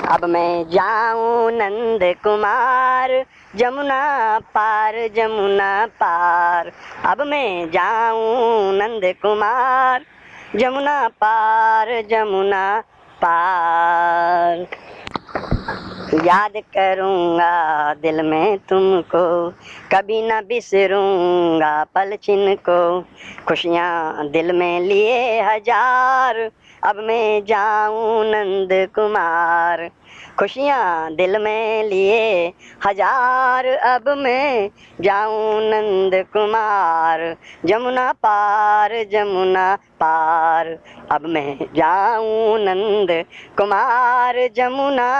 अब मैं जाऊं नंद कुमार जमुना पार जमुना पार। अब मैं जाऊं नंद कुमार जमुना पार जमुना पार। याद करूँगा दिल में तुमको, कभी न बिसरूँगा पल छिन को। खुशियाँ दिल में लिए हजार, अब मैं जाऊँ नंद कुमार। खुशियाँ दिल में लिए हजार, अब मैं जाऊँ नंद कुमार जमुना पार जमुना पार। अब मैं जाऊँ नंद कुमार जमुना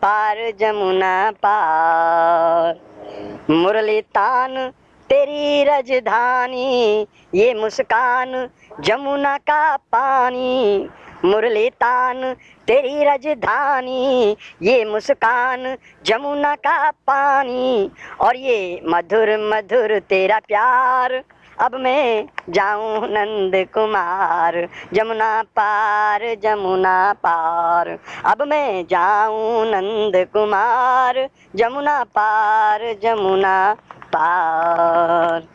पार जमुना पार। मुरली तान तेरी राजधानी, ये मुस्कान जमुना का पानी। मुरली तान तेरी राजधानी, ये मुस्कान जमुना का पानी। और ये मधुर मधुर तेरा प्यार, अब मैं जाऊं नंद कुमार जमुना पार जमुना पार। अब मैं जाऊं नंद कुमार जमुना पार जमुना पार।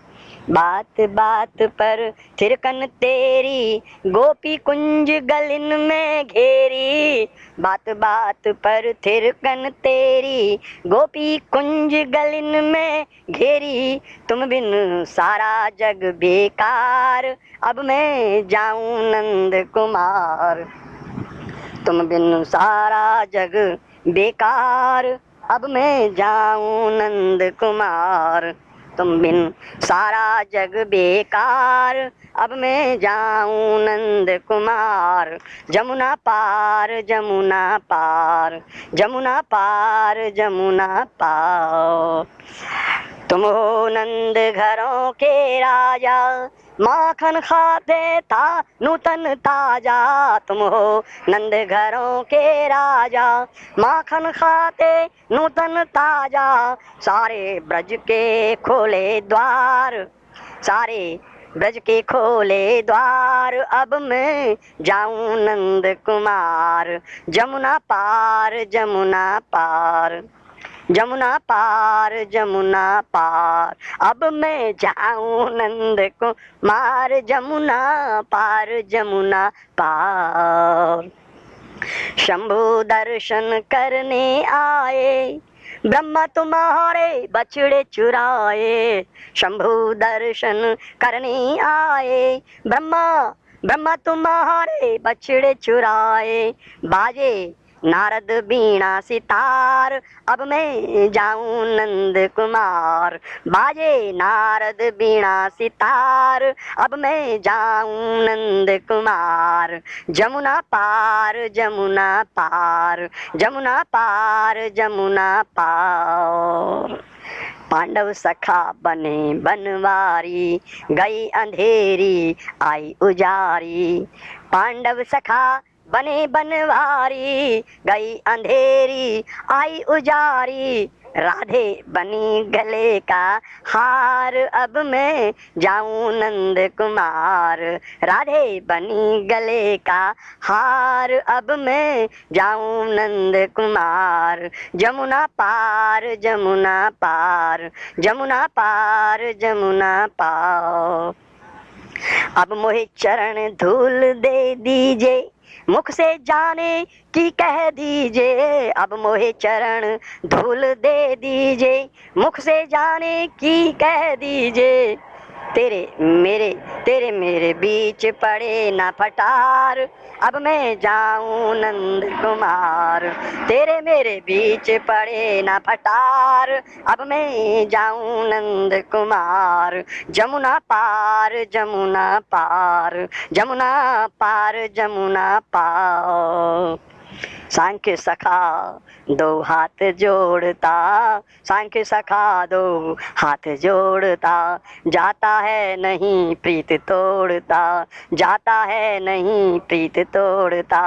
बात बात पर थिरकन तेरी, गोपी कुंज गलिन में घेरी। बात बात पर थिरकन तेरी, गोपी कुंज गलिन में घेरी। तुम बिन सारा जग बेकार, अब मैं जाऊं नंद कुमार। तुम बिन सारा जग बेकार, अब मैं जाऊं नंद कुमार। तुम बिन सारा जग बेकार, अब मैं जाऊं नंद कुमार जमुना पार जमुना पार जमुना पार जमुना पार। तुम हो नंद घरों के राजा, माखन खाते था नूतन ताजा। तुम हो नंद घरों के राजा, माखन खाते नूतन ताजा। सारे ब्रज के खोले द्वार, सारे ब्रज के खोले द्वार। अब मैं जाऊं नंद कुमार जमुना पार जमुना पार जमुना पार जमुना पार। अब मैं जाऊं नंद कुमार जमुना पार जमुना पार। शंभु दर्शन करने आए, ब्रह्मा तुम्हारे बछड़े चुराए। शंभु दर्शन करने आए, ब्रह्मा तुम्हारे बछड़े चुराए। बाजे नारद बीणा सितार, अब मैं जाऊं नंद कुमार। बाजे नारद बीणा सितार, अब मैं जाऊं नंद कुमार जमुना पार जमुना पार जमुना पार जमुना पार। पांडव सखा बने बनवारी, गई अंधेरी आई उजारी। पांडव सखा बने बनवारी, गई अंधेरी आई उजारी। राधे बनी गले का हार, अब मैं जाऊं नंद कुमार। राधे बनी गले का हार, अब मैं जाऊं नंद कुमार जमुना पार जमुना पार जमुना पार जमुना पार। अब मोहे चरण धूल दे दीजिए, मुख से जाने की कह दीजिए। अब मोहे चरण धूल दे दीजिए, मुख से जाने की कह दीजिए। तेरे मेरे बीच पड़े ना फटार, अब मैं जाऊं नंद कुमार। तेरे मेरे बीच पड़े ना फटार, अब मैं जाऊं नंद कुमार जमुना पार जमुना पार जमुना पार जमुना पार। सांख्य सखा दो हाथ जोड़ता, सांख्य सखा दो हाथ जोड़ता। जाता है नहीं प्रीत तोड़ता, जाता है नहीं प्रीत तोड़ता।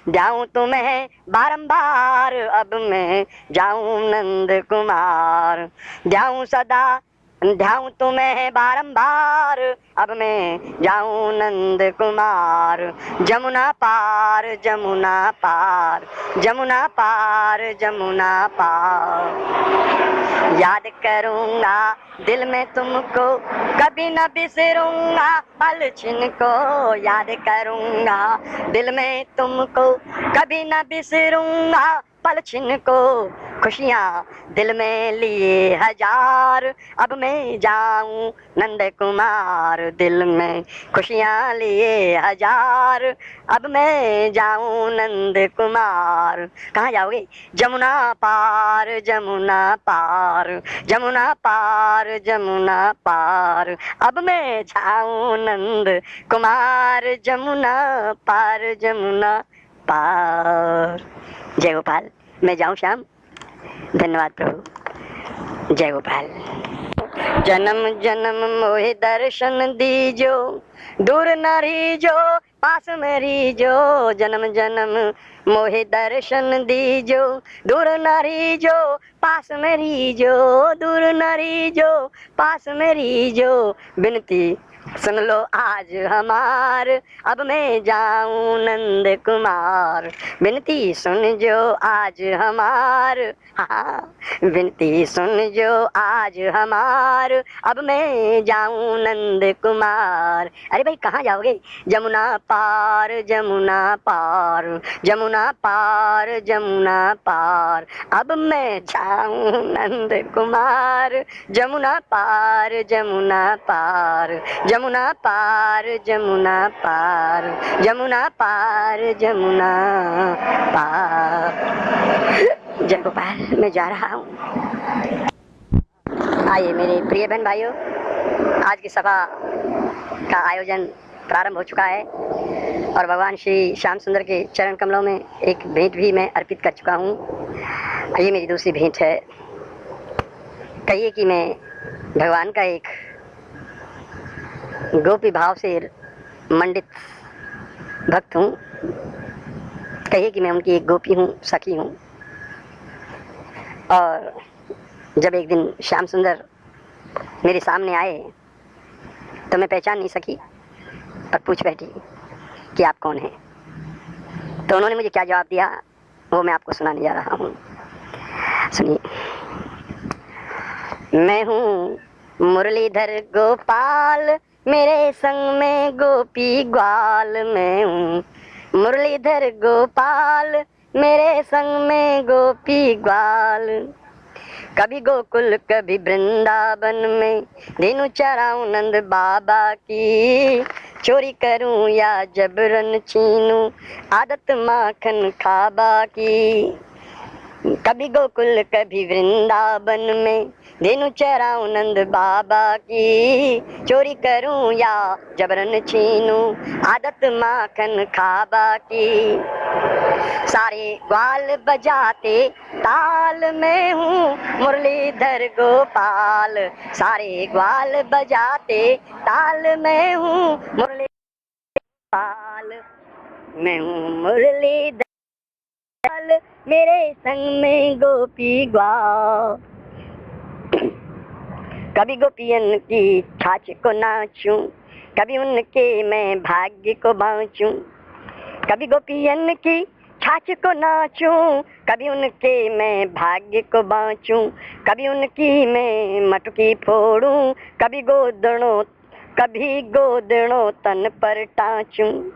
जाऊं तुम्हें बारंबार, अब मैं जाऊं नंद कुमार। जाऊं सदा ध्याऊं तुम्हें बारंबार, अब मैं जाऊं नंद कुमार। जमुना पार जमुना पार, जमुना पार जमुना पार। याद करूंगा दिल में तुमको, कभी न बिसरूंगा पल छिन को। याद करूंगा दिल में तुमको, कभी न बिसरूंगा पल छिन को। खुशियाँ दिल में लिए हजार, अब मैं जाऊं नंद कुमार। दिल में खुशियाँ लिए हजार, अब मैं जाऊं नंद कुमार। कहाँ जाओगे? जमुना पार जमुना पार, जमुना पार जमुना पार, अब मैं जाऊं नंद कुमार। जमुना पार जमुना पार। जय गोपाल। मैं जाऊं श्याम। धन्यवाद प्रभु। जय गोपाल। जन्म जन्म मोहे दर्शन दीजो, दूर न रहीजो पास में रहीजो। जन्म जन्म मोहे दर्शन दीजो, दूर न रहीजो पास में रहीजो। दूर न रहीजो पास में रहीजो। विनती सुन लो आज हमार, अब मैं जाऊं नंद कुमार। विनती सुन जो आज हमार, हाँ विनती सुन जो आज हमार, अब मैं जाऊं नंद कुमार। अरे भाई कहाँ जाओगे? जमुना पार जमुना पार, जमुना पार जमुना पार, अब मैं जाऊं नंद कुमार। जमुना पार जमुना पार, जमुना पार जमुना पार, जमुना पार जमुना पार। जय गोपाल। मैं जा रहा हूँ। आइए मेरे प्रिय बहन भाइयों, आज की सभा का आयोजन प्रारंभ हो चुका है और भगवान श्री श्याम सुंदर के चरण कमलों में एक भेंट भी मैं अर्पित कर चुका हूँ। ये मेरी दूसरी भेंट है। कहिए कि मैं भगवान का एक गोपी भाव से मंडित भक्त हूँ। कहिए कि मैं उनकी एक गोपी हूँ, सखी हूँ। और जब एक दिन श्याम सुंदर मेरे सामने आए तो मैं पहचान नहीं सकी और पूछ बैठी कि आप कौन हैं। तो उन्होंने मुझे क्या जवाब दिया वो मैं आपको सुनाने जा रहा हूँ। सुनिए। मैं हूँ मुरलीधर गोपाल, मेरे संग में गोपी ग्वाल। मैं हूँ मुरलीधर गोपाल, मेरे संग में गोपी ग्वाल। कभी गोकुल कभी वृंदावन में, दिनों चराऊं नंद बाबा की। चोरी करूं या जबरन छीनूं, आदत माखन खाबा की। कभी गोकुल कभी वृंदावन में, दिनों चराऊं नंद बाबा की। चोरी करूं या जबरन छीनूं, आदत माखन खाबा की। सारे ग्वाल बजाते ताल में हूँ मुरलीधर गोपाल। सारे ग्वाल बजाते ताल में हूँ मुरलीधर गोपाल। मैं हूँ मुरलीधर, मेरे संग में गोपी ग्वाल। कभी गोपियन की छाछ को नाचूं, कभी उनके मैं भाग्य को बाँचूं। कभी गोपियन की छाछ को नाचूं, कभी उनके मैं भाग्य को बाँचूं। कभी उनकी मैं मटकी फोड़ूं, कभी गोदड़ों तन पर टाँचूं।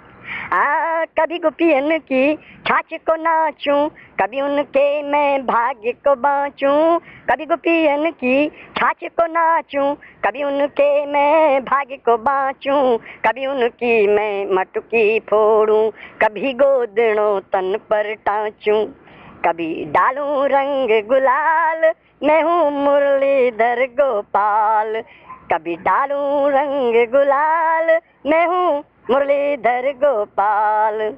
कभी गोपियन की छाछ को नाचूं, कभी उनके मैं भाग्य को बाँचूं। कभी गोपियन की छाछ को नाचूं, कभी उनके मैं भाग्य को बाँचूं। कभी उनकी मैं मटकी फोड़ूं, कभी गोदड़ों तन पर टाँचूं। कभी डालूं रंग गुलाल, मैं हूँ मुरलीधर गोपाल। कभी डालूं रंग गुलाल, मैं हूँ मुरलीधर गोपाल।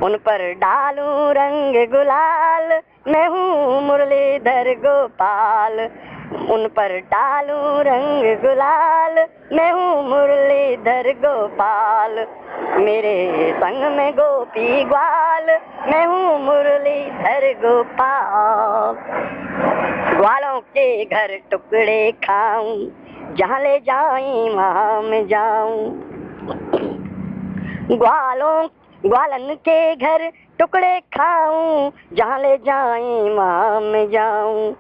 उन पर डालूं रंग गुलाल, मैं हूँ मुरलीधर गोपाल। उन पर डालूं रंग गुलाल, मैं हूँ मुरलीधर गोपाल। मेरे संग में गोपी ग्वाल, मैं हूँ मुरलीधर गोपाल। ग्वालों के घर टुकड़े खाऊं, जहाँ ले जाएं वहाँ मैं जाऊं। ग्वालन के घर टुकड़े खाऊं, जहाँ ले जाएं वहाँ मैं जाऊं।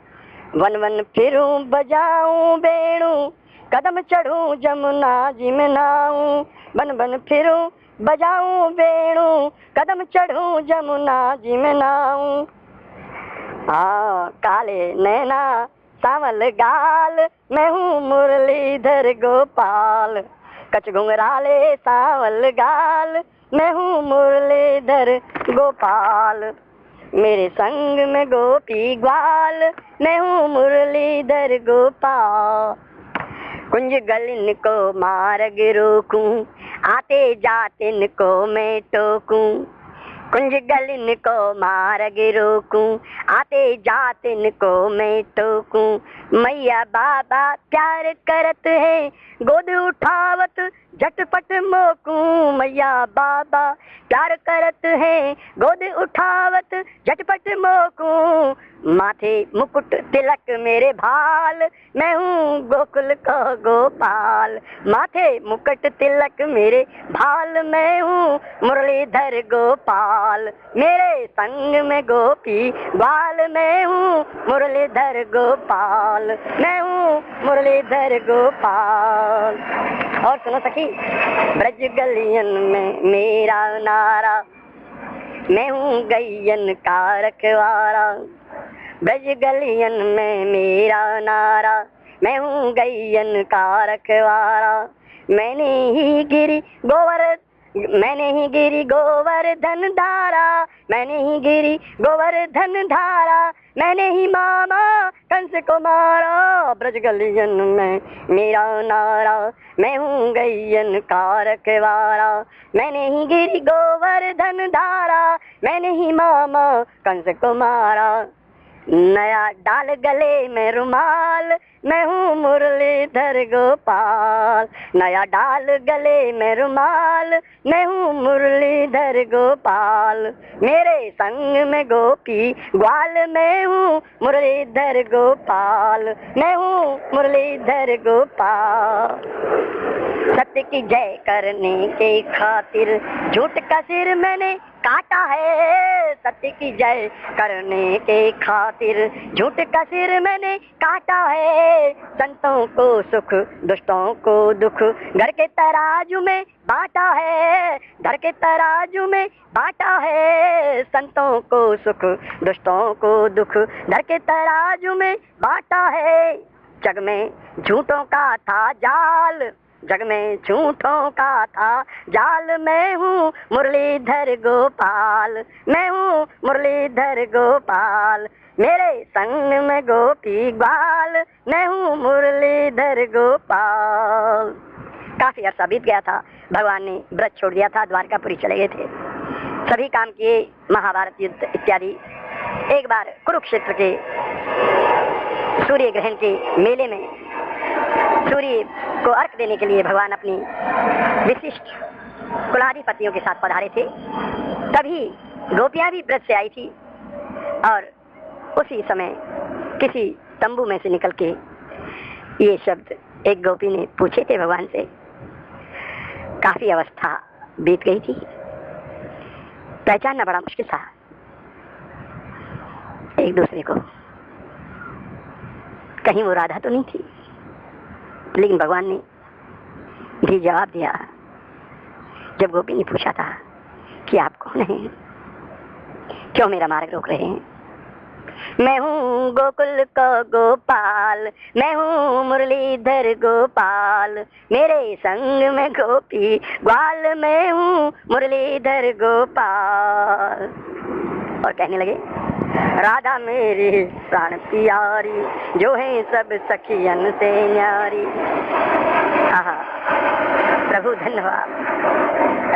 वन वन फिरूं बजाऊं बेणु, कदम चढ़ूं जमुना जी में नाऊं। वन वन फिरूं बजाऊं बेणु, कदम चढ़ूं जमुना जी में नाऊं। काले नैना सांवल गाल, मैं हूँ मुरलीधर गोपाल। कच घुंघराले सांवल गाल, मैं हूँ मुरलीधर गोपाल। मेरे संग में गोपी ग्वाल, मैं हूँ मुरलीधर गोपाल। कुंज गलिन को मार्ग रोकूं, आते जाते इनको मैं टोकूं। कुंज गलिन को मार्ग रोकूं, आते जाते इनको मैं टोकूं। मैया बाबा प्यार करत है, गोद उठावत झटपट मोकूं। मैया बाबा प्यार करत है, गोद उठावत झटपट मोकूं। माथे मुकुट तिलक मेरे भाल, मैं हूँ गोकुल का गोपाल। माथे मुकुट तिलक मेरे भाल, मैं हूँ मुरलीधर गोपाल। मेरे संग में गोपी ग्वाल, मैं हूँ मुरलीधर गोपाल। मैं हूँ मुरलीधर गोपाल। और सुनो सखी, ब्रज गलियन में मेरा नारा, मैं हूँ गैयन का रखवारा। ब्रज गलियन में मेरा नारा, मैं हूँ गैयन का रखवारा। मैंने ही गिरी गोवर्धन धारा, मैंने ही गिरी गोवर्धन धारा। मैंने ही मामा कंस को मारा। ब्रज गलियन में मेरा नारा, मैं हूँ गैयन का रखवारा। मैंने ही गिरी गोवर्धन धारा, मैंने ही मामा कंस को मारा। नया डाल गले में रुमाल, मैं हूँ मुरलीधर गोपाल। नया डाल गले में रुमाल, मैं हूँ मुरलीधर गोपाल। मेरे संग में गोपी ग्वाल, मैं हूँ मुरलीधर गोपाल। मैं हूँ मुरलीधर गोपाल। सत्य की जय करने के खातिर झूठ का सिर मैंने काटा है। सत्य की जय करने के खातिर झूठ का सिर मैंने काटा है। संतों को सुख दुष्टों को दुख, घर के तराजू में बांटा है। घर के तराजू में बांटा है। संतों को सुख दुष्टों को दुख, घर के तराजू में बांटा है। जग में झूठों का था जाल, जग में झूठों का था जाल। मैं हूँ मुरलीधर गोपाल, मैं हूँ मुरलीधर गोपाल। मेरे संग में गोपी ग्वाल, मैं हूँ मुरलीधर गोपाल। काफी अरसा बीत गया था, भगवान ने व्रत छोड़ दिया था, द्वारकापुरी चले गए थे। सभी काम किए, महाभारत युद्ध इत्यादि। एक बार कुरुक्षेत्र के सूर्य ग्रहण के मेले में सूर्य को अर्घ देने के लिए भगवान अपनी विशिष्ट कुलाधिपतियों के साथ पधारे थे। तभी गोपियां भी व्रत से आई थी और उसी समय किसी तंबू में से निकल के ये शब्द एक गोपी ने पूछे थे भगवान से। काफी अवस्था बीत गई थी, पहचानना बड़ा मुश्किल था एक दूसरे को। कहीं वो राधा तो नहीं थी, लेकिन भगवान ने भी जवाब दिया जब गोपी ने पूछा था कि आप कौन हैं, क्यों मेरा मार्ग रोक रहे हैं। मैं हूँ गोकुल का गोपाल, मैं हूँ मुरलीधर गोपाल। मेरे संग में गोपी ग्वाल, मैं हूँ मुरलीधर गोपाल। और कहने लगे, राधा मेरी प्राण प्यारी, जो है सब सखियन से न्यारी। प्रभु धन्यवाद।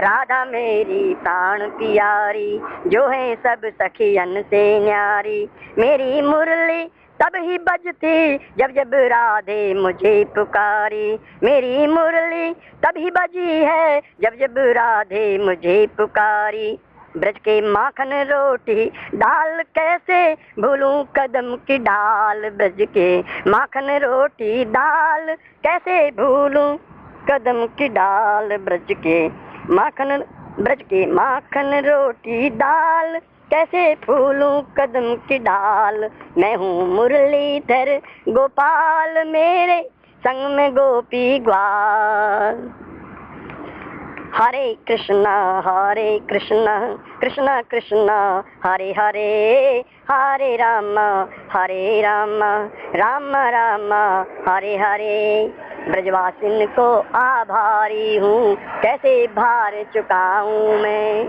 राधा मेरी प्राण प्यारी, जो है सब सखियन से न्यारी। मेरी मुरली तब ही बजती जब जब राधे मुझे पुकारी। मेरी मुरली तब ही बजी है जब जब राधे मुझे पुकारी। ब्रज के माखन रोटी दाल कैसे भूलूं कदम की डाल, ब्रज के माखन रोटी दाल कैसे भूलूं कदम की डाल, ब्रज के माखन रोटी दाल कैसे फूलूं कदम की डाल। मैं हूँ मुरलीधर गोपाल, मेरे संग में गोपी ग्वाल। हरे कृष्णा कृष्णा कृष्णा हरे हरे, हरे राम राम राम हरे हरे। ब्रजवासिन को आभारी हूँ, कैसे भार चुकाऊं मैं।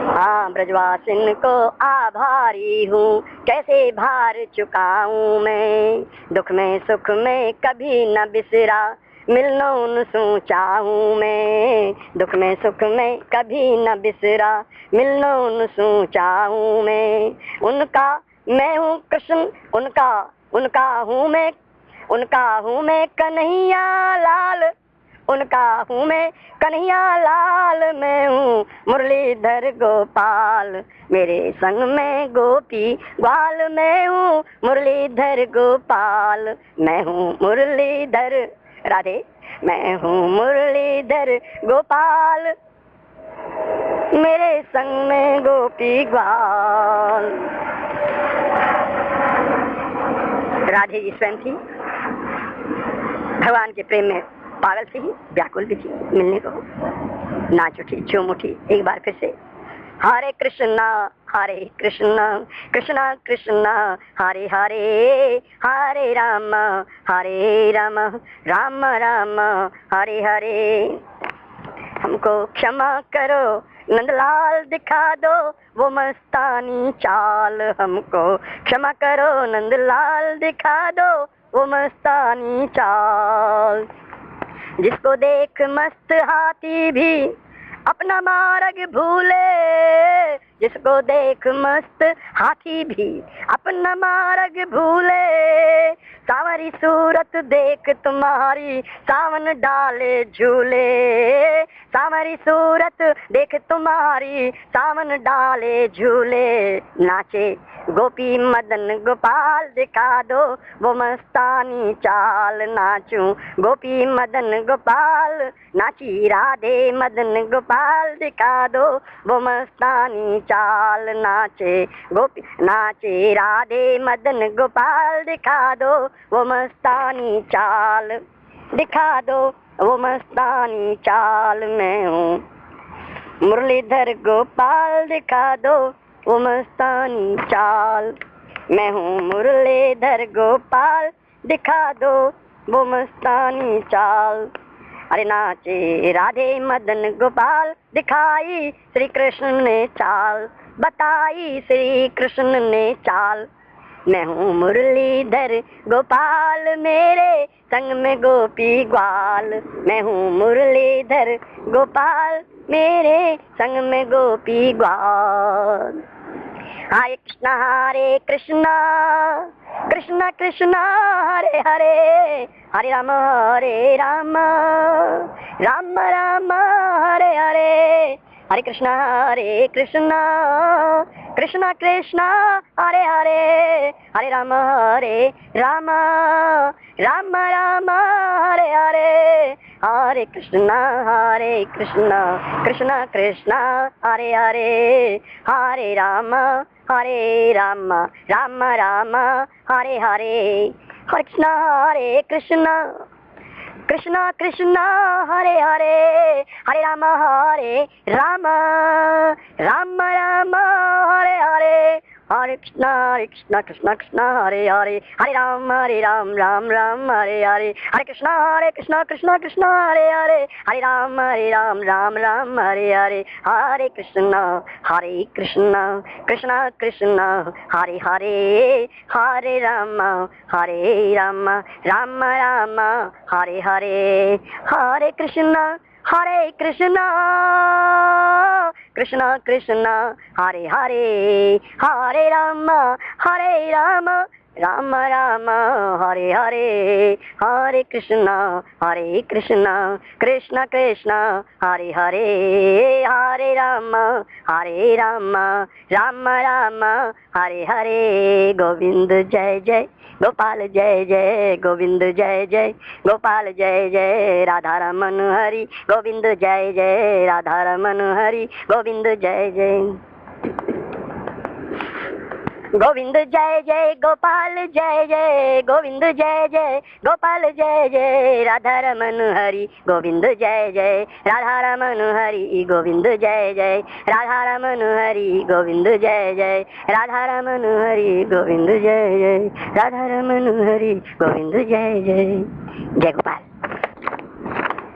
हाँ, ब्रजवासिन को आभारी हूँ, कैसे भार चुकाऊं मैं। दुख में सुख में कभी न बिसरा, मिलना उनसे चाहूं मैं। दुख में सुख में कभी न बिसरा, मिलना उनसे चाहूं मैं। उनका मैं हूँ कृष्ण, उनका हूँ मैं कन्हैया लाल, उनका हूँ मैं कन्हैया लाल। मैं हूँ मुरलीधर गोपाल, मेरे संग में गोपी ग्वाल। मैं हूँ मुरलीधर गोपाल, मैं हूँ मुरलीधर राधे, मैं हूँ मुरलीधर गोपाल, मेरे संग में गोपी ग्वाल। राधे जी स्वयं थी भगवान के प्रेम में पागल थी, व्याकुल भी थी मिलने को। नाच उठी, झूम उठी एक बार फिर से। हरे कृष्णा कृष्णा कृष्णा हरे हरे, हरे राम राम राम हरे हरे। हमको क्षमा करो नंदलाल, दिखा दो वो मस्तानी चाल। हमको क्षमा करो नंदलाल, दिखा दो वो मस्तानी चाल। जिसको देख मस्त हाथी भी अपना मार्ग भूले, जिसको देख मस्त हाथी भी अपना मार्ग भूले। सावरी सूरत देख तुम्हारी सावन डाले झूले, सावरी सूरत देख तुम्हारी सावन डाले झूले। नाचे गोपी मदन गोपाल, दिखा दो वो मस्तानी चाल। नाचूं गोपी मदन गोपाल, नाची राधे मदन गोपाल, दिखा दो वो मस्तानी चाल। नाचे राधे मदन गोपाल, दिखा दो वो मस्तानी चाल, दिखा दो वो मस्तानी चाल। मैं हूँ मुरलीधर गोपाल, दिखा दो वो मस्तानी चाल। मैं हूँ मुरलीधर गोपाल, दिखा दो वो मस्तानी चाल। अरे नाचे राधे मदन गोपाल, दिखाई श्री कृष्ण ने चाल, बताई श्री कृष्ण ने चाल। मैं हूँ मुरलीधर गोपाल, मेरे संग में गोपी ग्वाल। मैं हूँ मुरलीधर गोपाल, मेरे संग में गोपी ग्वाल। हरे कृष्णा कृष्णा कृष्णा हरे हरे, हरे राम राम राम हरे हरे। हरे कृष्णा कृष्णा कृष्णा हरे हरे, हरे राम राम राम हरे हरे। हरे कृष्णा कृष्णा कृष्णा हरे हरे, हरे राम राम राम हरे हरे। हरे कृष्णा कृष्णा कृष्णा हरे हरे, हरे राम राम राम हरे हरे। हरे कृष्णा कृष्णा कृष्णा हरे हरे, हरे राम राम राम हरे हरे। हरे कृष्णा कृष्णा कृष्णा हरे हरे, हरे राम राम राम हरे हरे। हरे कृष्णा कृष्णा कृष्णा हरे हरे, हरे राम राम राम हरे हरे। हरे कृष्णा कृष्णा कृष्णा हरे हरे, हरे राम राम राम हरे हरे, हरे कृष्ण कृष्ण कृष्ण हरे हरे, हरे राम राम राम हरे हरे। गोविंद जय जय गोपाल जय जय, गोविंद जय जय गोपाल जय जय, राधा रमन हरि गोविंद जय जय, राधा रमन हरि गोविंद जय जय। गोविंद जय जय गोपाल जय जय, गोविंद जय जय गोपाल जय जय, राधा रमन हरि गोविंद जय जय, राधा रमन हरि गोविंद जय जय, राधा रमन हरि गोविंद जय जय, राधा रमन हरि गोविंद जय जय, राधा रमन हरि गोविंद जय जय। जय गोपाल।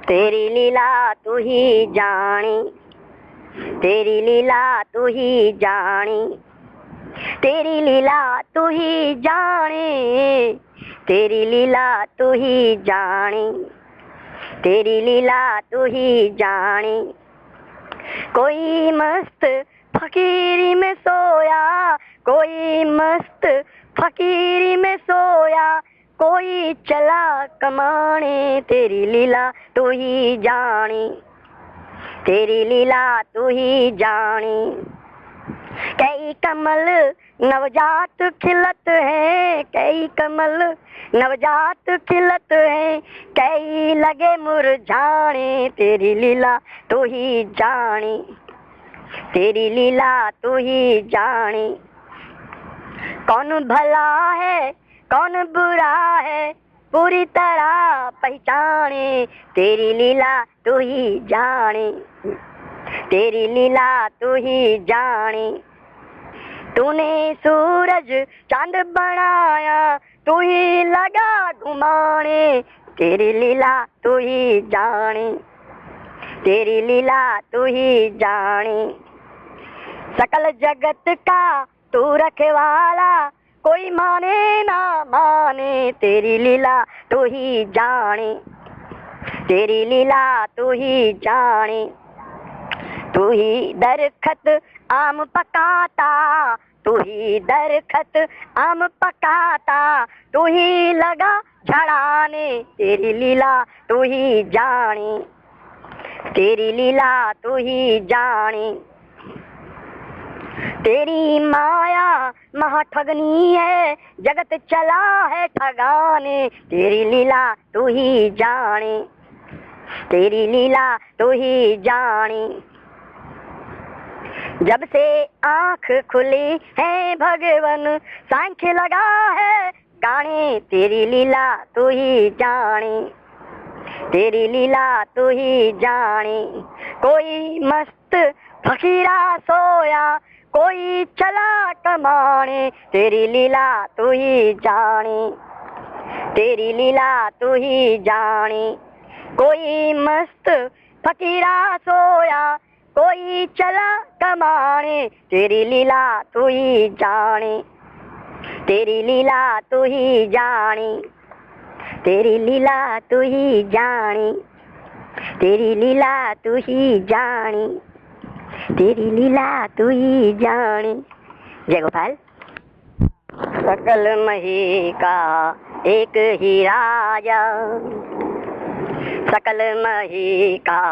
तेरी लीला तू ही जानी, तेरी लीला तू ही जानी, तेरी लीला तू ही जाने, तेरी लीला तू ही जाने, तेरी लीला तू ही जाने। कोई मस्त फकीरी में सोया, कोई मस्त फकीरी में सोया, कोई चला कमाने, तेरी लीला तू ही जाने, तेरी लीला तू ही जाने। कई कमल नवजात खिलत है, कई कमल नवजात खिलत है, कई लगे मुरझाने, तेरी लीला तू ही जाने, तेरी लीला तू ही जाने। कौन भला है कौन बुरा है, पूरी तरह पहचाने, तेरी लीला तू ही जाने, तेरी लीला तू ही जाने। तूने सूरज चांद बनाया, तू ही लगा घुमाने, तेरी लीला तू ही जाने, तेरी लीला तू ही जाने। सकल जगत का तू रखवाला, कोई माने ना माने, तेरी लीला तू ही जाने, तेरी लीला तू ही जाने। तू ही दरखत आम पकाता, तू ही दरखत आम पकाता, तू ही लगा झड़ाने, तेरी लीला तू ही जाने, तेरी लीला तू ही जाने। तेरी माया महाठगनी है, जगत चला है ठगाने, तेरी लीला तू ही जाने, तेरी लीला तू ही जाने। जब से आँख खुली है भगवन, सांख्य लगा है गाने, तेरी लीला तू ही जाने, तेरी लीला तू ही जाने। कोई मस्त फकीरा सोया, कोई चला कमाने, तेरी लीला तू ही जाने, तेरी लीला तू ही जाने। कोई मस्त फकीरा सोया, कोई चला कमाने, तेरी लीला तू ही जाने, तेरी लीला तू ही जाने, तेरी लीला तू ही जाने, तेरी लीला तू ही जाने, तेरी लीला तू ही जाने। जय गोपाल। सकल मही का एक ही राजा, सकल मही का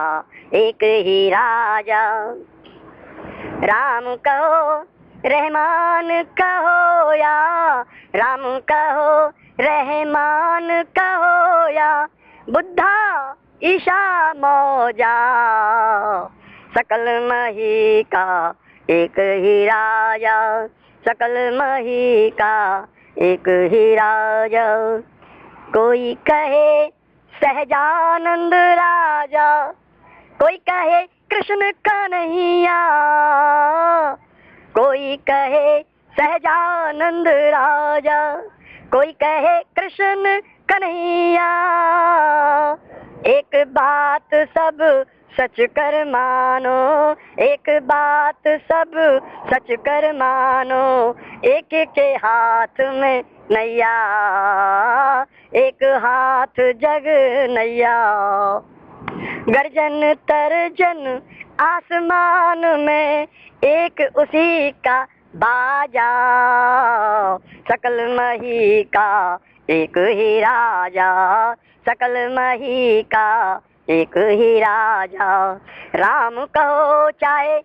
एक ही राजा, राम कहो रहमान कहो या, राम कहो रहमान कहो या, बुद्धा ईशा मौजा। सकल मही का एक ही राजा, सकल मही का एक ही राजा। कोई कहे सहजानंद राजा, कोई कहे कृष्ण कन्हैया, कोई कहे सहजानंद राजा, कोई कहे कृष्ण कन्हैया। एक बात सब सच कर मानो, एक बात सब सच कर मानो, एक के हाथ में नैया, एक हाथ जग नैया। गर्जन तर्जन आसमान में, एक उसी का बाजा, सकल मही का एक ही राजा, सकल मही का एक ही राजा। राम कहो चाहे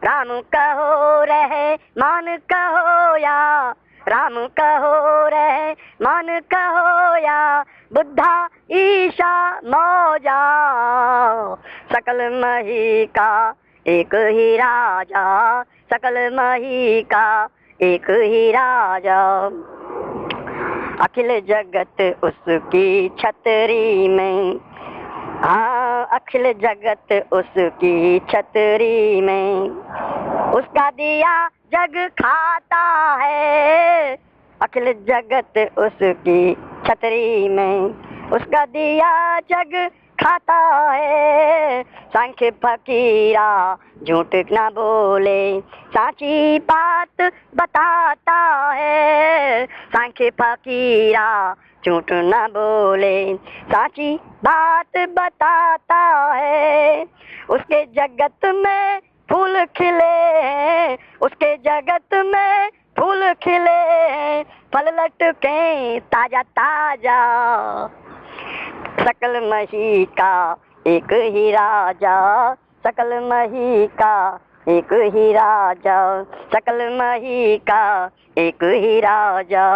राम कहो रहे मान कहो या, राम कहो रहे मान कहो या, बुद्धा ईशा मौजा, सकल मही का एक ही राजा, सकल मही का एक ही राजा। अखिल जगत उसकी छतरी में, हाँ अखिल जगत उसकी छतरी में, उसका दिया जग खाता है। अखिल जगत उसकी छतरी में, उसका दिया जग खाता है। सांख्य फकीरा झूठ ना बोले, साची बात बताता है। सांख्य फकीरा झूठ ना बोले, साची बात बताता है। उसके जगत में फूल खिले हैं, उसके जगत में फूल खिले हैं, फल लटके ताजा ताजा, सकल मही का एक ही राजा, सकल मही का एक ही राजा, सकल मही का एक ही राजा।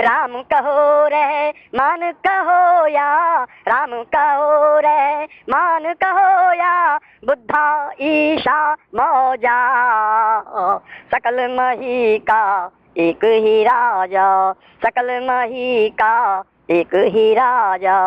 राम कहो रहे मान कहो या, राम कहो रहे मान कहो या, बुद्धा ईशा मौजा, सकल मही का एक ही राजा, सकल मही का एक ही राजा।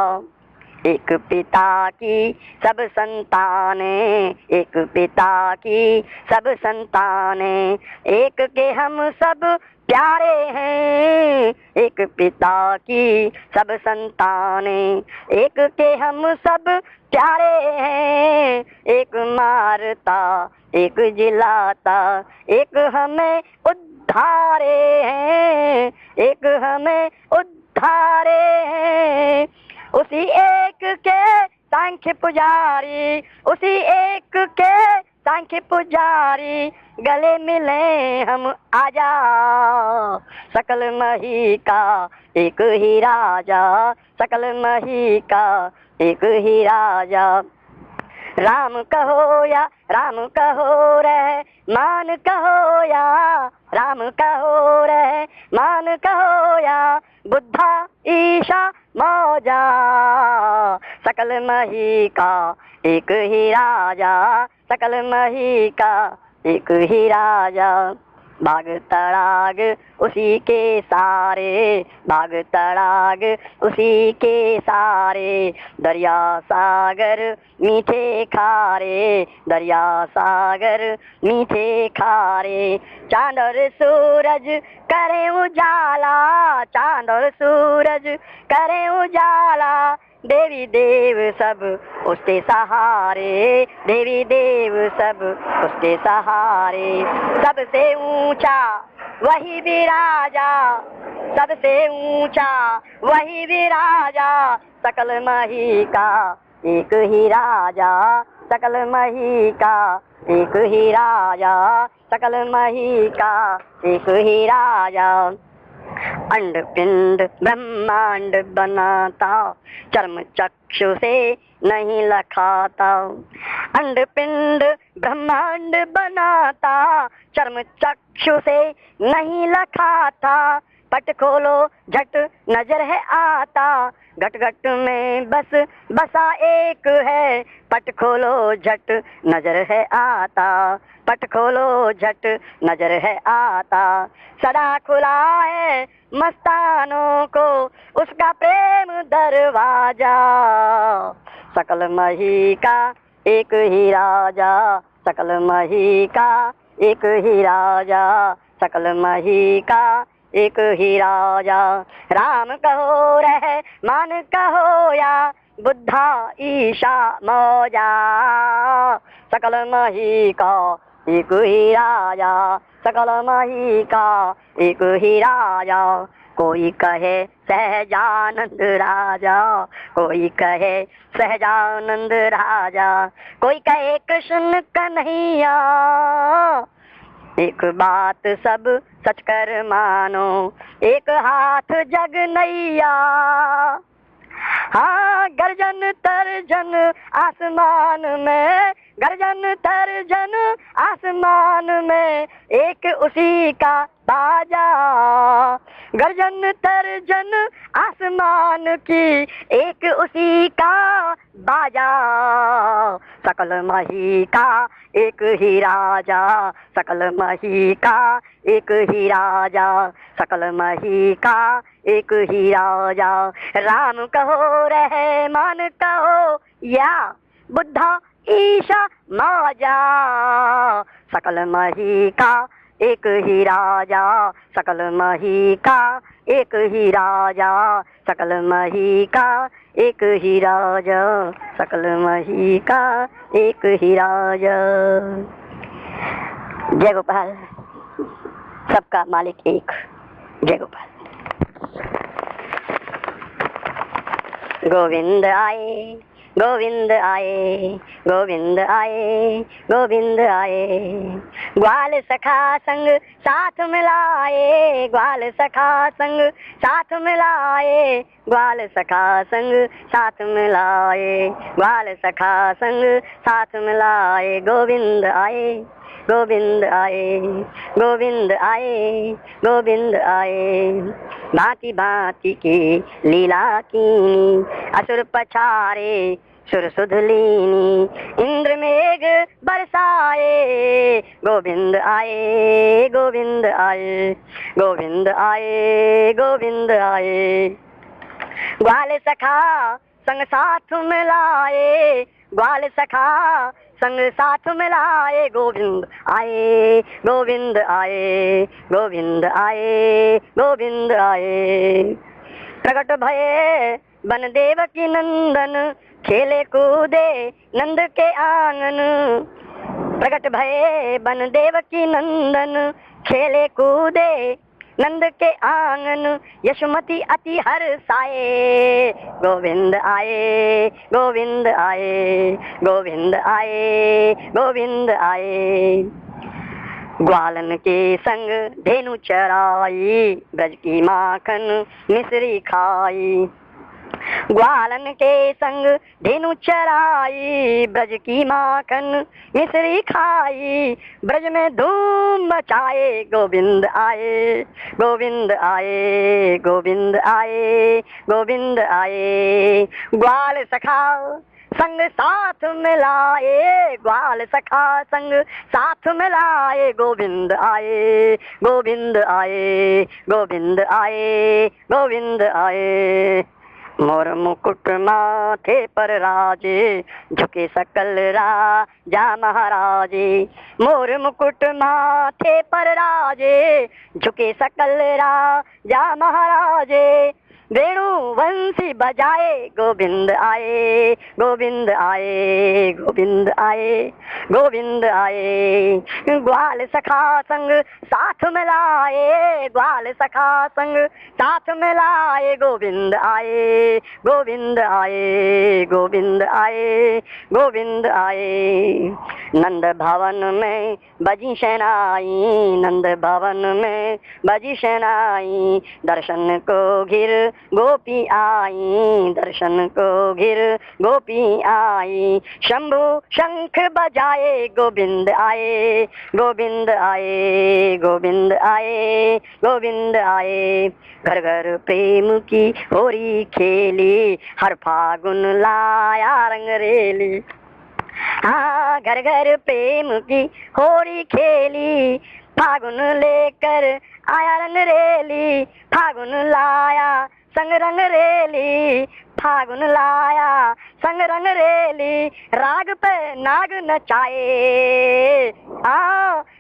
एक पिता की सब संतानें, एक पिता की सब संतानें, एक के हम सब प्यारे हैं। एक पिता की सब संतानें, एक के हम सब प्यारे हैं। एक मारता एक जिलाता, एक हमें उद्धारे हैं, एक हमें उद्धारे हैं। उसी एक के सांख्य पुजारी, उसी एक के सांख्य पुजारी, गले मिले हम आजा, सकल मही का एक ही राजा, सकल मही का एक ही राजा। राम कहो या राम कहो रहे मान कहो या, राम कहो रहे मान कहो या, बुद्धा ईशा मौजा, सकल मही का एक ही राजा, सकल मही का एक ही राजा। बाग तड़ाग उसी के सारे, बाग तड़ाग उसी के सारे, दरिया सागर मीठे खारे, दरिया सागर मीठे खारे। चांद और सूरज करे उजाला, चांद और सूरज करे उजाला, देवी देव सब उसके सहारे, देवी देव सब उसके सहारे। सबसे ऊंचा वही विराजा, सबसे ऊंचा वही विराजा, सकल मही का एक ही राजा, सकल मही का एक ही राजा, सकल मही का एक ही राजा। अंड पिंड ब्रह्मांड बनाता, चर्म चक्षु से नहीं लखाता। अंड पिंड ब्रह्मांड बनाता, चर्म चक्षु से नहीं लखाता। पट खोलो झट नजर है आता, घट घट में बस बसा एक है। पट खोलो झट नजर है आता, पट खोलो झट नजर है आता। सदा खुला है मस्तानों को उसका प्रेम दरवाजा, सकल मही का एक ही राजा, सकल मही का एक ही राजा, सकल मही का एक ही राजा। राम कहो रहे मान कहो या, बुद्धा ईशा मौजा, सकल मही का एक ही राजा, सकल मही का एक ही राजा। कोई कहे सहजानंद राजा, कोई कहे सहजानंद राजा, कोई कहे कृष्ण कन्हैया, एक बात सब सच कर मानो, एक हाथ जग नैया। हाँ गर्जन तर्जन आसमान में, गर्जन तर्जन आसमान में, एक उसी का बाजा। गर्जन तर्जन आसमान की, एक उसी का बाजा। सकल मही का एक ही राजा, सकल मही का एक ही राजा, सकल मही का एक ही राजा। राम कहो रहमान कहो या बुद्धा ईशा माजा, सकल मही का एक ही राजा, सकल मही का एक ही राजा, सकल मही का एक ही राजा, सकल मही का एक ही राजा। जय गोपाल, सबका मालिक एक। जय गोपाल। गोविंद आए, गोविंद आए, गोविंद आए, गोविंद आए। ग्वाल सखा संग साथ मिलाए, ग्वाल सखा संग साथ मिलाए, ग्वाल सखा संग साथ मिलाए, ग्वाल सखा संग साथ मिलाए। गोविंद आए, गोविंद आए, गोविंद आए, गोविंद आए। भांति भांति की लीला कीनी, असुर पछारे सुर सुध लीनी, इंद्र मेघ बरसाए। गोविंद आए, गोविंद आए, गोविंद आए, गोविंद आए। ग्वाल सखा संग साथ मिलाए, ग्वाल सखा संग साथ मिलाए। गोविंद आए, गोविंद आए, गोविंद आए, गोविंद आए। प्रकट भये बन देव की नंदन, खेले कूदे नंद के आंगन। प्रकट भये बन देव की नंदन, खेले कूदे नंद के आंगन। यशोमती अति हर्षाए। गोविंद आए, गोविंद आए, गोविंद आए, गोविंद आए। ग्वालन के संग धेनु चराई, ब्रज की माखन मिश्री खाई। ग्वालन के संग धेनु चराई, ब्रज की माखन मिश्री खाई। ब्रज में धूम मचाए। गोविंद आए, गोविंद आए, गोविंद आए, गोविंद आए। ग्वाल सखा संग साथ मिलाए, ग्वाल सखा संग साथ मिलाए। गोविंद आए, गोविंद आए, गोविंद आए, गोविंद आए। मोर मुकुट माथे पर राजे, झुके सकल राजा महाराजे। मोर मुकुट माथे पर राजे, झुके सकल राजा महाराजे। वेणु वंशी बजाए। गोविंद आए, गोविंद आए, गोविंद आए, गोविंद आए। ग्वाल सखा संग साथ मिलाए, ग्वाल सखा संग साथ मिलाए। गोविंद आए, गोविंद आए, गोविंद आए, गोविंद आए। नंद भवन में बजी शहनाई, नंद भवन में बजी शहनाई। दर्शन को घिर गोपी आई, दर्शन को घिर गोपी आई। शंभु शंख बजाए। गोविंद आए, गोविंद आए, गोविंद आए, गोविंद आए। घर घर प्रेम की होरी खेली, हर फागुन लाया रंगरेली। हाँ घर घर प्रेम की होरी खेली, फागुन लेकर आया रंगरेली। फागुन लाया संग रंगरेली, फागुन लाया संग रंगरेली। राग पे नाग नचाए,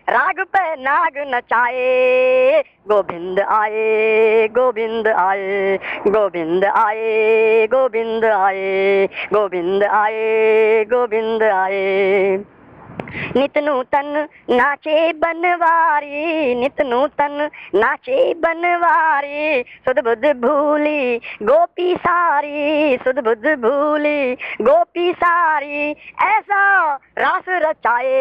राग पे नाग नचाए। गोविंद आए, गोविंद आए, गोविंद आए, गोविंद आए, गोविंद आए, गोविंद आए। नित नूतन नाचे बनवारी, नित नूतन नाचे बनवारी। सुध बुध भूली गोपी सारी, सुध बुध भूली गोपी सारी। ऐसा रास रचाए,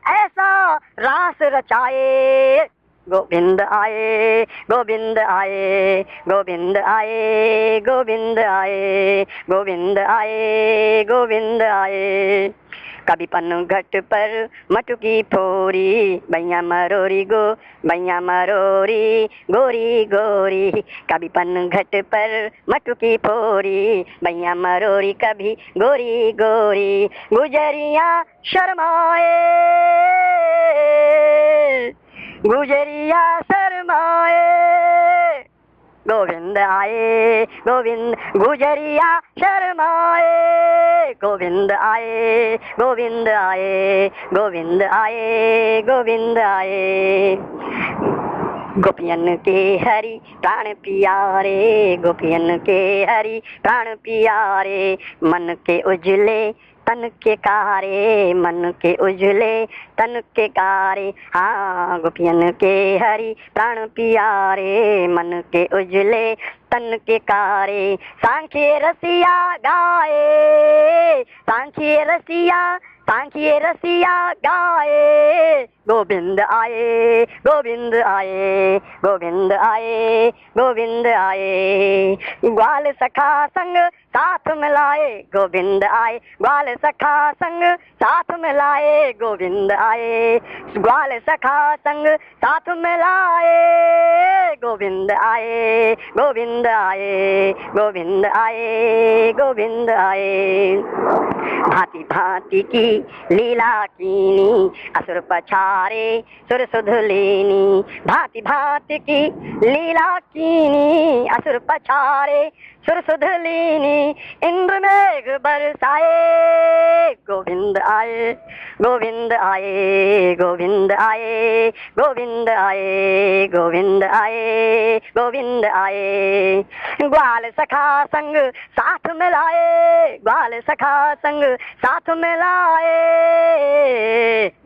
ऐसा रास रचाए। गोविंद आए, गोविंद आए, गोविंद आए, गोविंद आए, गोविंद आए, गोविंद आए। कभी पन घट पर मटुकी फोरी, बैया मरोरी गो, बैया मरोरी गोरी गोरी। कभी पन घट पर मटुकी फोरी, बैया मरोरी कभी गोरी गोरी। गुजरिया शर्माए, गुजरिया शर्माए। गोविंद आए, गोविंद गुजरिया शर्माए। गोविंद आए, गोविंद आए, गोविंद आए, गोविंद आए। गोपियन के हरि प्राण प्यारे, गोपियन के हरि प्राण प्यारे। मन के उजले तन के कारे, मन के उजले तन के कारे। हाँ, गोपियन के हरि प्राण प्यारे, मन के उजले तन के कारे। सांख्य रसिया गाए, सांख्य रसिया, सांख्य रसिया गाए। गोविंद आए, गोविंद आए, गोविंद आए, गोविंद आए। ग्वाल सखा संग साथ मिलाए, गोविंद आए। ग्वाल सखा संग साथ मिलाए, गोविंद आए। ग्वाल सखा संग साथ मिलाए, गोविंद आए, गोविंद आए, गोविंद आए, गोविंद आए। भांति भांति की लीला कीनी, असुर पछारे सुर सुध लेनी। भांति भांति की लीला कीनी, असुर पछारे सुर सुध लीनी। इंद्र मेघ बरसाए, गोविंद आए, गोविंद आए, गोविंद आए, गोविंद आए, गोविंद आए, गोविंद आए। ग्वाल सखा संग साथ मिलाए, ग्वाल सखा संग साथ मिलाए।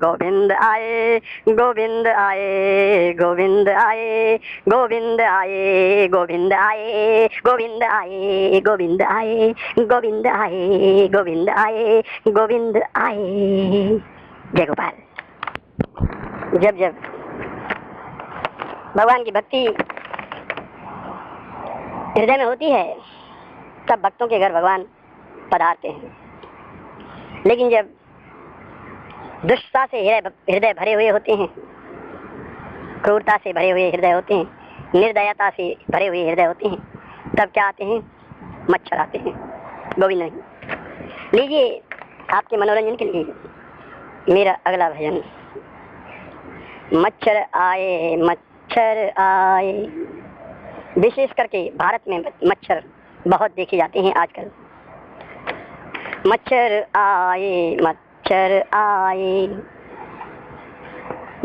गोविंद आए, गोविंद आए, गोविंद आए, गोविंद आए, गोविंद आए, गोविंद आए, गोविंद आए, गोविंद आए, गोविंद आए, गोविंद आए। जय गोपाल। जब जब भगवान की भक्ति हृदय में होती है, तब भक्तों के घर भगवान पधारते हैं। लेकिन जब दुष्टता से हृदय भरे हुए होते हैं, क्रूरता से भरे हुए हृदय होते हैं, निर्दयता से भरे हुए हृदय होते हैं, तब क्या आते हैं? मच्छर आते हैं। गोविंद नहीं। लीजिए आपके मनोरंजन के लिए मेरा अगला भजन। मच्छर आए, मच्छर आए। विशेष करके भारत में मच्छर बहुत देखे जाते हैं आजकल। मच्छर आए, मच्छर आए,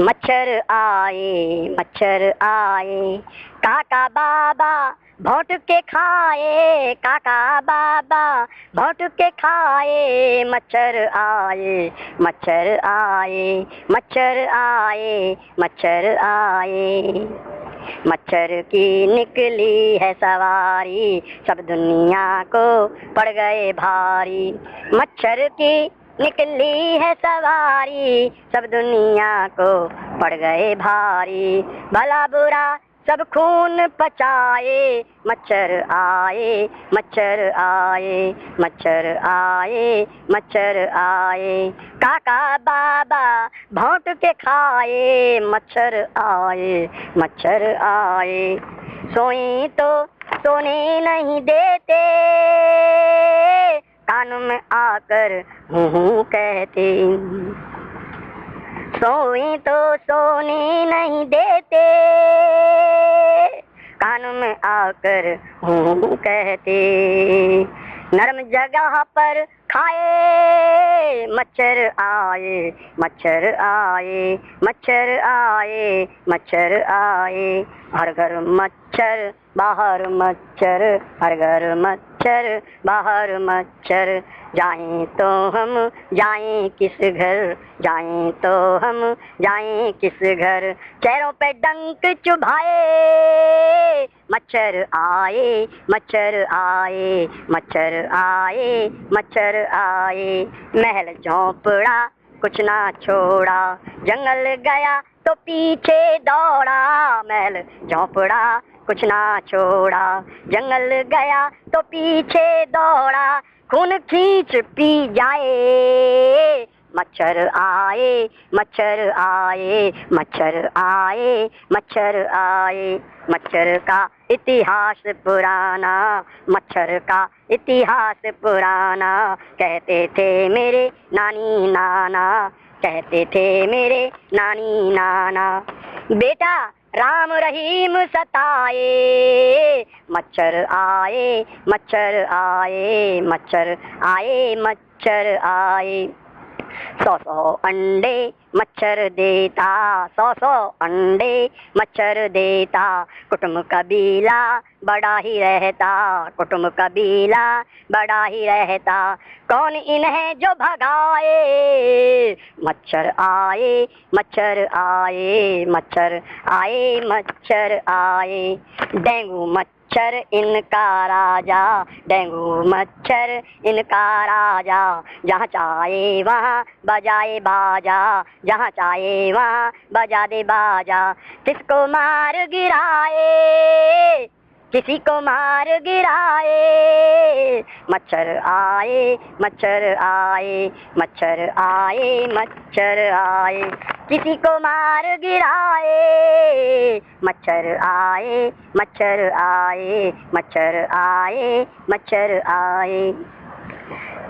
मच्छर आए, मच्छर आए। काका बाबा भौंट के खाए, काका बाबा भौंट के खाए। मच्छर आए, मच्छर आए, मच्छर आए, मच्छर आए। मच्छर की निकली है सवारी, सब दुनिया को पड़ गए भारी। मच्छर की निकली है सवारी, सब दुनिया को पड़ गए भारी। भला बुरा सब खून पचाए। मच्छर आए, मच्छर आए, मच्छर आए, मच्छर आए। काका बाबा भौंट के खाए। मच्छर आए, मच्छर आए। सोई तो सोने नहीं देते, कान में आकर हूँ हूँ कहते। सोई तो सोने नहीं देते, कान में आकर हूँ कहते। नरम जगह पर खाए। मच्छर आए, मच्छर आए, मच्छर आए, मच्छर आए। हर घर मच्छर बाहर मच्छर, हर घर मच्छर बाहर मच्छर। जाएं तो हम जाएं किस घर, जाएं तो हम जाएं किस घर। चेहरों पे डंक चुभाए। मच्छर आए, मच्छर आए, मच्छर आए, मच्छर आए। महल झोंपड़ा कुछ ना छोड़ा, जंगल गया तो पीछे दौड़ा, महल झोंपड़ा कुछ ना छोड़ा, जंगल गया तो पीछे दौड़ा, खून खींच पी जाए, मच्छर आए मच्छर आए मच्छर आए मच्छर आए। मच्छर का इतिहास पुराना, मच्छर का इतिहास पुराना, कहते थे मेरे नानी नाना, कहते थे मेरे नानी नाना। बेटा राम रहीम सताए, मच्छर आए मच्छर आए मच्छर आए मच्छर आए। 100 अंडे मच्छर देता, 100 अंडे मच्छर देता, कुटुंब कबीला बड़ा ही रहता, कुटुंब कबीला बड़ा ही रहता, कौन इन्हें जो भगाए, मच्छर आए मच्छर आए मच्छर आए मच्छर आए। डेंगू मच्छर इनका राजा, डेंगू मच्छर इनका राजा, जहाँ चाहे वहाँ बजाए बाजा, जहाँ चाहे वहाँ बजा दे बाजा, किसको मार गिराए, किसी को मार गिराए, मच्छर आए मच्छर आए मच्छर आए मच्छर आए, किसी को मार गिराए, मच्छर आए मच्छर आए मच्छर आए मच्छर आए।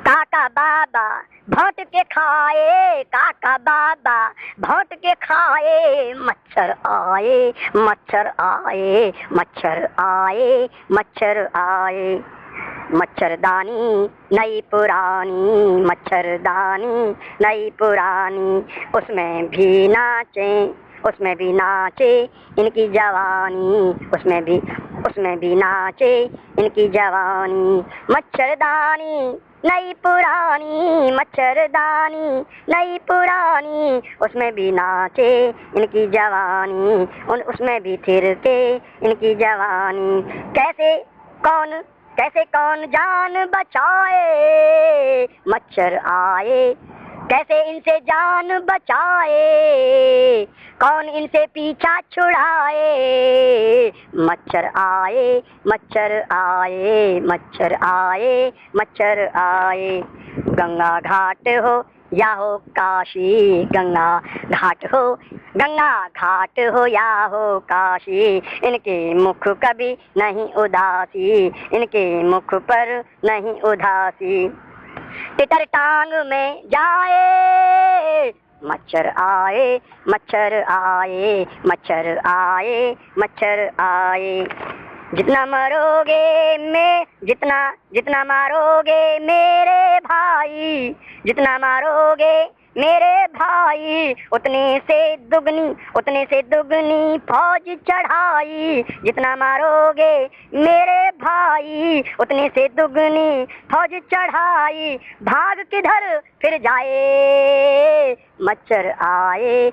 काका बाबा भौंट के खाए, काका बाबा भौंट के खाए, मच्छर आए मच्छर आए मच्छर आए मच्छर आए। मच्छरदानी नई पुरानी, मच्छरदानी नई पुरानी, उसमें भी नाचे, उसमें भी नाचे इनकी जवानी, उसमें भी नाचे इनकी जवानी। मच्छरदानी नई पुरानी, मच्छरदानी नई पुरानी, उसमें भी नाचे इनकी जवानी, उसमें भी थिरके इनकी जवानी। कैसे कौन जान बचाए, मच्छर आए कैसे इनसे जान बचाए, कौन इनसे पीछा छुड़ाए, मच्छर आए मच्छर आए मच्छर आए मच्छर आए। गंगा घाट हो या हो काशी, गंगा घाट हो या हो काशी, इनके मुख कभी नहीं उदासी, इनके मुख पर नहीं उदासी। तितर टांग में जाए, मच्छर आए मच्छर आए मच्छर आए मच्छर आए। जितना मारोगे मेरे भाई, जितना मारोगे मेरे भाई, उतने से दुगनी फौज चढ़ाई, जितना मारोगे मेरे भाई, उतने से दुगनी फौज चढ़ाई, भाग किधर फिर जाए, मच्छर आए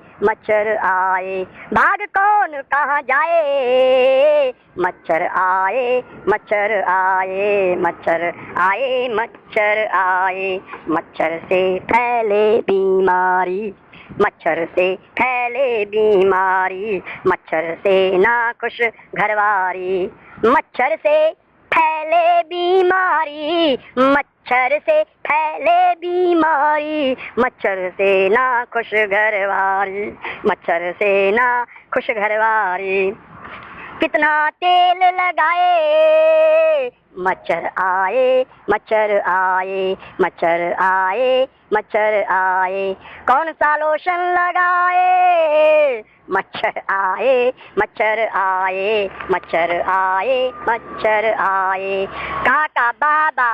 भाग कौन कहाँ जाए, मच्छर आए मच्छर आए मच्छर आए मच्छर आए। मच्छर से फैले बीमारी, मच्छर से फैले बीमारी, मच्छर से नाखुश घरवारी, मच्छर से फैले बीमारी, मच्छर से फैले बीमारी, मच्छर से नाखुश घरवारी, मच्छर से नाखुश घरवारी। कितना तेल लगाए, मच्छर आए मच्छर आए मच्छर आए मच्छर आए। कौन सा लोशन लगाए, मच्छर आए मच्छर आए मच्छर आए मच्छर आए। काका बाबा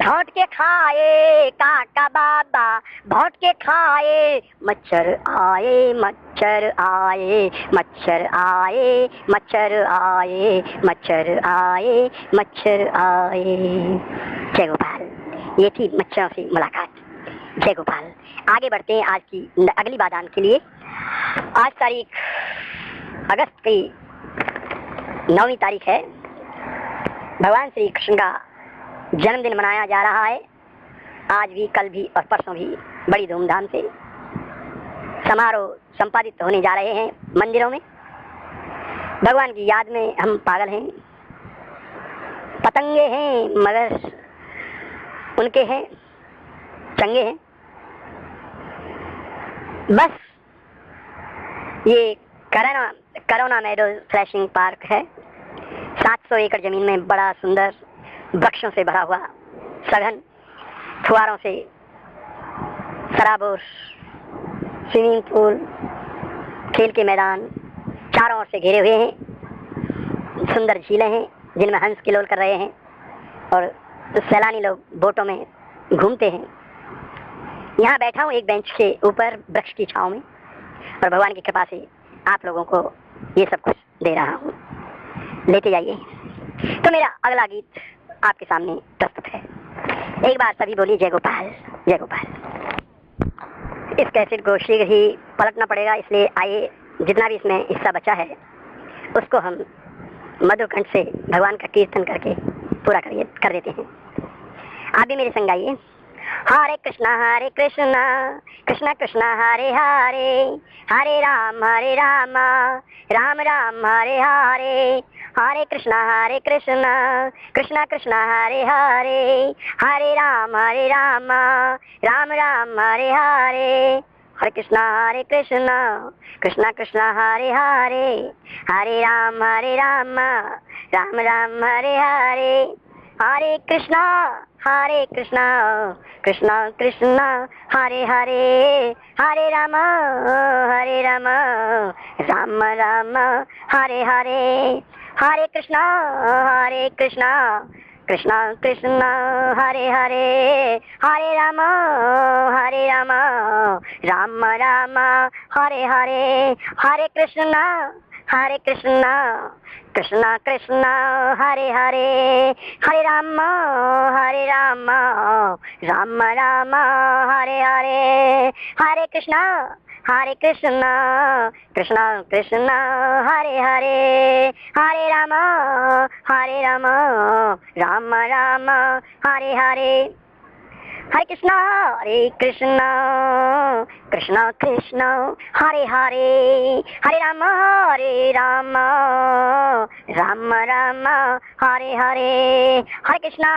भौंट के खाए, काका बाबा भौंट के खाए, मच्छर आए मच्छर आए मच्छर आए मच्छर आए मच्छर आए मच्छर आए। जय गोपाल। ये थी मच्छरों से मुलाकात। जय गोपाल। आगे बढ़ते हैं आज की अगली बादान के लिए। आज तारीख अगस्त की 9वीं तारीख है। भगवान श्री कृष्ण का जन्मदिन मनाया जा रहा है। आज भी, कल भी और परसों भी बड़ी धूमधाम से। समारोह संपादित होने जा रहे हैं मंदिरों में। भगवान की याद में हम पागल हैं, पतंगे हैं मगर उनके हैं चंगे हैं। बस ये करोना मैडो फ्लैशिंग पार्क है। 700 एकड़ जमीन में बड़ा सुंदर वृक्षों से भरा हुआ, सघन फुहारों से सराबोर स्विमिंग पूल, खेल के मैदान चारों ओर से घिरे हुए हैं। सुंदर झीलें हैं जिनमें हंस किलोल कर रहे हैं और सैलानी लोग बोटों में घूमते हैं। यहाँ बैठा हूँ एक बेंच के ऊपर वृक्ष की छाँव में और भगवान की कृपा से आप लोगों को ये सब कुछ दे रहा हूँ। लेते जाइए। तो मेरा अगला गीत आपके सामने प्रस्तुत है। एक बार सभी बोलिए जय गोपाल जय गोपाल। इस कैसेट को शीघ्र ही पलटना पड़ेगा, इसलिए आइए जितना भी इसमें हिस्सा बचा है उसको हम मधुर कंठ से भगवान का कीर्तन करके पूरा कर देते हैं। आप भी मेरे संग आइए। हरे कृष्णा कृष्णा कृष्णा हरे हरे, हरे राम राम राम हरे हरे। हरे कृष्णा कृष्णा कृष्णा हरे हरे, हरे राम राम राम हरे हरे। हरे कृष्णा कृष्णा कृष्णा हरे हरे, हरे राम राम राम हरे हरे। हरे कृष्णा कृष्णा कृष्णा हरे हरे, हरे राम राम राम हरे हरे। हरे कृष्णा कृष्णा कृष्णा हरे हरे, हरे राम राम राम हरे हरे। हरे कृष्णा कृष्णा कृष्णा हरे हरे, हरे राम राम राम हरे हरे। हरे कृष्णा कृष्णा कृष्णा हरे हरे, हरे राम राम राम हरे हरे। हरे कृष्णा कृष्णा कृष्णा हरे हरे, हरे राम राम राम हरे हरे। हरे कृष्णा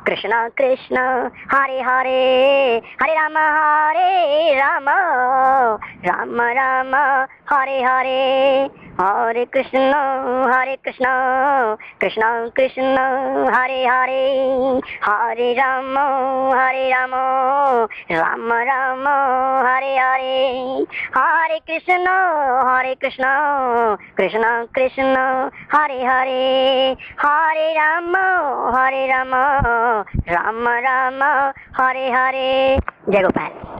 कृष्णा कृष्णा हरे हरे, हरे राम राम राम हरे हरे। हरे कृष्णा कृष्णा कृष्णा हरे हरे, हरे राम राम राम हरे हरे। हरे कृष्णा कृष्णा कृष्णा हरे हरे, हरे राम राम राम हरे हरे। जय गोपाल।